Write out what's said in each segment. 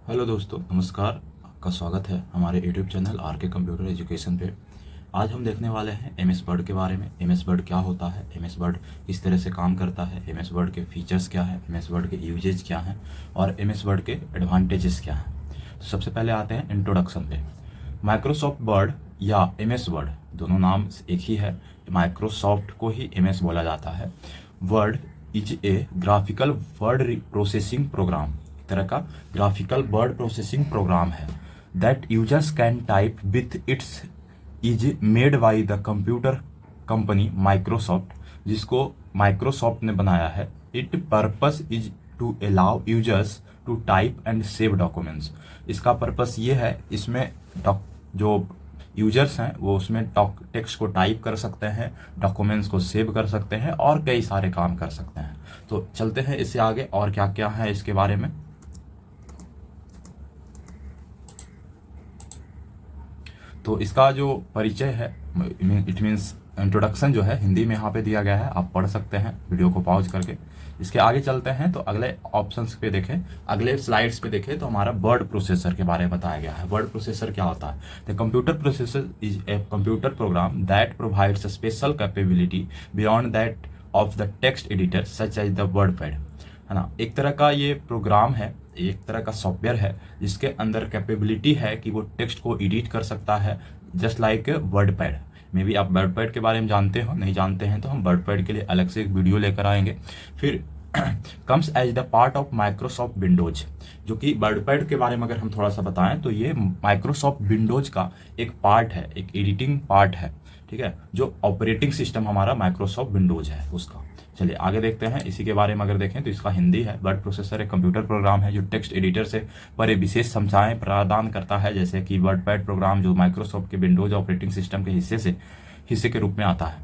Hello दोस्तों, नमस्कार। आपका स्वागत है हमारे यूट्यूब चैनल आर के कंप्यूटर एजुकेशन पे। आज हम देखने वाले हैं एम एस वर्ड के बारे में। एम एस वर्ड क्या होता है, एम एस वर्ड किस तरह से काम करता है, एम एस वर्ड के फीचर्स क्या हैं, एम एस वर्ड के यूजेज क्या हैं और एम एस वर्ड के एडवांटेजेस क्या हैं। तो सबसे पहले आते हैं इंट्रोडक्शन पे। माइक्रोसॉफ्ट वर्ड या एम एस वर्ड दोनों नाम एक ही है। माइक्रोसॉफ्ट को ही एम एस बोला जाता है। Word is a graphical word processing program, तरह का ग्राफिकल वर्ड प्रोसेसिंग प्रोग्राम है that users can type with its is made by the computer company Microsoft, जिसको माइक्रोसॉफ्ट ने बनाया है। It purpose is to allow users to type and save documents. इसका purpose ये है, इसमें जो यूजर्स हैं वो उसमें टेक्स्ट को टाइप कर सकते हैं, डॉक्यूमेंट्स को सेव कर सकते हैं और कई सारे काम कर सकते हैं। तो चलते हैं इससे आगे और क्या क्या है इसके बारे में। तो इसका जो परिचय है, इट मीन्स इंट्रोडक्शन जो है हिंदी में यहाँ पे दिया गया है, आप पढ़ सकते हैं वीडियो को पॉज करके। इसके आगे चलते हैं तो अगले ऑप्शंस पे देखें, अगले स्लाइड्स पे देखें तो हमारा वर्ड प्रोसेसर के बारे में बताया गया है। वर्ड प्रोसेसर क्या होता है? The computer processor is a computer program that provides a special capability beyond that of the text editor such as the WordPad, है ना। एक तरह का ये प्रोग्राम है, एक तरह का सॉफ्टवेयर है जिसके अंदर कैपेबिलिटी है कि वो टेक्स्ट को एडिट कर सकता है, just like word pad. May be आप वर्ड पैड के बारे में जानते हो, नहीं जानते हैं तो हम वर्ड पैड के लिए अलग से एक वीडियो लेकर आएंगे। फिर comes as the part of Microsoft Windows, जो कि वर्ड पैड के बारे में अगर हम थोड़ा सा बताएं तो ये माइक्रोसॉफ्ट विंडोज का एक पार्ट है, एक एडिटिंग पार्ट है, ठीक है, जो ऑपरेटिंग सिस्टम हमारा माइक्रोसॉफ्ट विंडोज है उसका। चलिए आगे देखते हैं इसी के बारे में। अगर देखें तो इसका हिंदी है, वर्ड प्रोसेसर एक कंप्यूटर प्रोग्राम है जो टेक्स्ट एडिटर से परे विशेष क्षमताएं प्रदान करता है, जैसे कि वर्डपैड प्रोग्राम जो माइक्रोसॉफ्ट के विंडोज ऑपरेटिंग सिस्टम के हिस्से के रूप में आता है,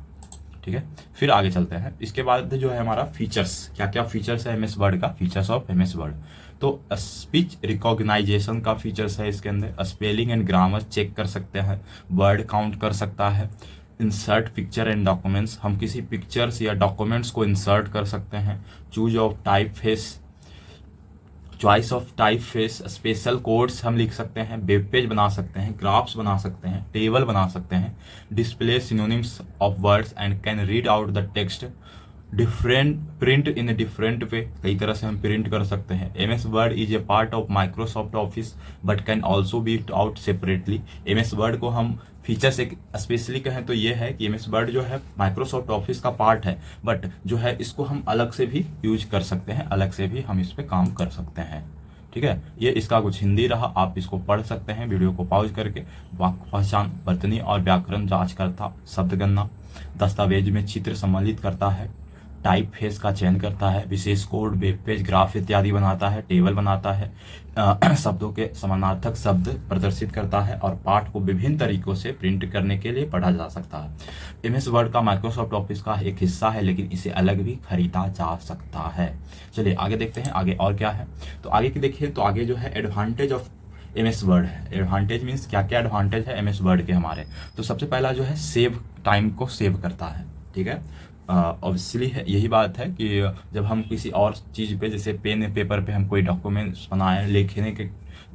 ठीक है। फिर आगे चलते हैं। इसके बाद जो है हमारा फीचर्स, क्या क्या फीचर्स है एम एस वर्ड का, features of M S Word. तो स्पीच रिकॉग्नाइजेशन का फीचर्स है इसके अंदर, स्पेलिंग एंड ग्रामर चेक कर सकते हैं, वर्ड काउंट कर सकता है, इंसर्ट पिक्चर एंड डॉक्यूमेंट्स, हम किसी पिक्चर्स या डॉक्यूमेंट्स को इंसर्ट कर सकते हैं, choose of type face, choice of type face, special codes हम लिख सकते हैं, वेब पेज बना सकते हैं, ग्राफ्स बना सकते हैं, टेबल बना सकते हैं, display synonyms of words and can read out the text, different print in different way, कई तरह से हम प्रिंट कर सकते हैं। M S Word is a part of Microsoft Office but can also be out separately. M S Word को हम features एक स्पेशली कहें तो ये है कि एम एस वर्ड जो है माइक्रोसॉफ्ट ऑफिस का पार्ट है, बट जो है इसको हम अलग से भी यूज कर सकते हैं, अलग से भी हम इस पर काम कर सकते हैं, ठीक है। ये इसका कुछ हिंदी रहा, आप इसको पढ़ सकते हैं वीडियो को पॉज करके। वाक्य पहचान, वर्तनी और व्याकरण जांच करता, शब्द गणना, दस्तावेज में चित्र सम्मिलित करता है, टाइप फेस का चयन करता है, विशेष कोड, वेब पेज, ग्राफ इत्यादि बनाता है, टेबल बनाता है, शब्दों के समानार्थक शब्द प्रदर्शित करता है और पाठ को विभिन्न तरीकों से प्रिंट करने के लिए पढ़ा जा सकता है। एम एस वर्ड का माइक्रोसॉफ्ट ऑफिस का एक हिस्सा है, लेकिन इसे अलग भी खरीदा जा सकता है। चलिए आगे देखते हैं आगे और क्या है। तो आगे की देखिए तो आगे जो है advantage of M S Word है। एडवांटेज मीन्स क्या क्या एडवांटेज है एम एस वर्ड के हमारे। तो सबसे पहला जो है सेव टाइम को सेव करता है, ठीक है। ऑब्वियसली है यही बात है कि जब हम किसी और चीज़ पे जैसे पेन पेपर पे हम कोई डॉक्यूमेंट्स बनाएं,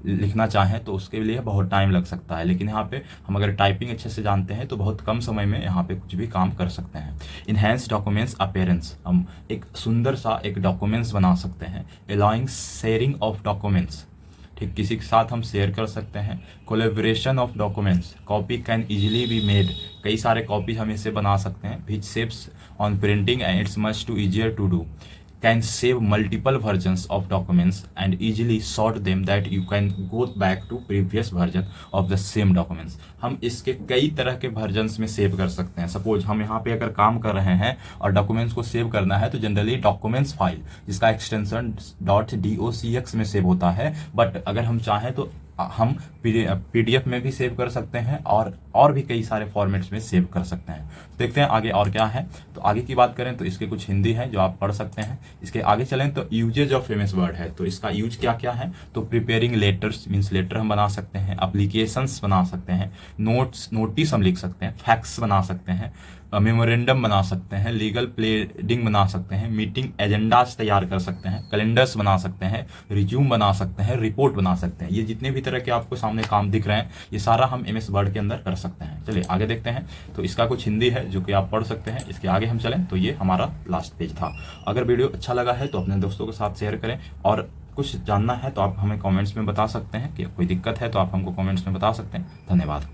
लिखना चाहें तो उसके लिए बहुत टाइम लग सकता है, लेकिन यहाँ पे हम अगर टाइपिंग अच्छे से जानते हैं तो बहुत कम समय में यहाँ पे कुछ भी काम कर सकते हैं। इनहेंस डॉक्यूमेंट्स अपीयरेंस, हम एक सुंदर सा एक डॉक्यूमेंट्स बना सकते हैं। अलाउइंग शेयरिंग ऑफ डॉक्यूमेंट्स, ठीक, किसी के साथ हम शेयर कर सकते हैं। Collaboration of documents, copy can easily be made, कई सारे कॉपी हम इससे बना सकते हैं। Which saves on printing and it's much too easier to do, can save multiple versions of documents and easily sort them that you can go back to previous version of the same documents. हम इसके कई तरह के versions में save कर सकते हैं। Suppose हम यहाँ पे अगर काम कर रहे हैं और डॉक्यूमेंट्स को सेव करना है तो जनरली डॉक्यूमेंट्स फाइल जिसका एक्सटेंशन .docx में सेव होता है, बट अगर हम चाहें तो हम पीडीएफ में भी सेव कर सकते हैं और भी कई सारे फॉर्मेट्स में सेव कर सकते हैं। देखते हैं आगे और क्या है। तो आगे की बात करें तो इसके कुछ हिंदी है जो आप पढ़ सकते हैं। इसके आगे चलें तो usages of M S Word है। तो इसका यूज क्या क्या है, तो प्रिपेयरिंग लेटर्स मीन्स लेटर हम बना सकते हैं, एप्लीकेशंस बना सकते हैं, नोटिस हम लिख सकते हैं, फैक्स बना सकते हैं, मेमोरेंडम बना सकते हैं, लीगल प्लेडिंग बना सकते हैं, मीटिंग एजेंडास तैयार कर सकते हैं, कैलेंडर्स बना सकते हैं, रिज्यूम बना सकते हैं, रिपोर्ट बना सकते हैं। ये जितने भी तरह के आपको सामने काम दिख रहे हैं, ये सारा हम MS वर्ड के अंदर कर सकते हैं। चलिए आगे देखते हैं। तो इसका कुछ हिंदी है जो कि आप पढ़ सकते हैं। इसके आगे हम चलें तो ये हमारा लास्ट पेज था। अगर वीडियो अच्छा लगा है तो अपने दोस्तों के साथ शेयर करें, और कुछ जानना है तो आप हमें कमेंट्स में बता सकते हैं कि कोई दिक्कत है तो आप हमको कमेंट्स में बता सकते हैं। धन्यवाद।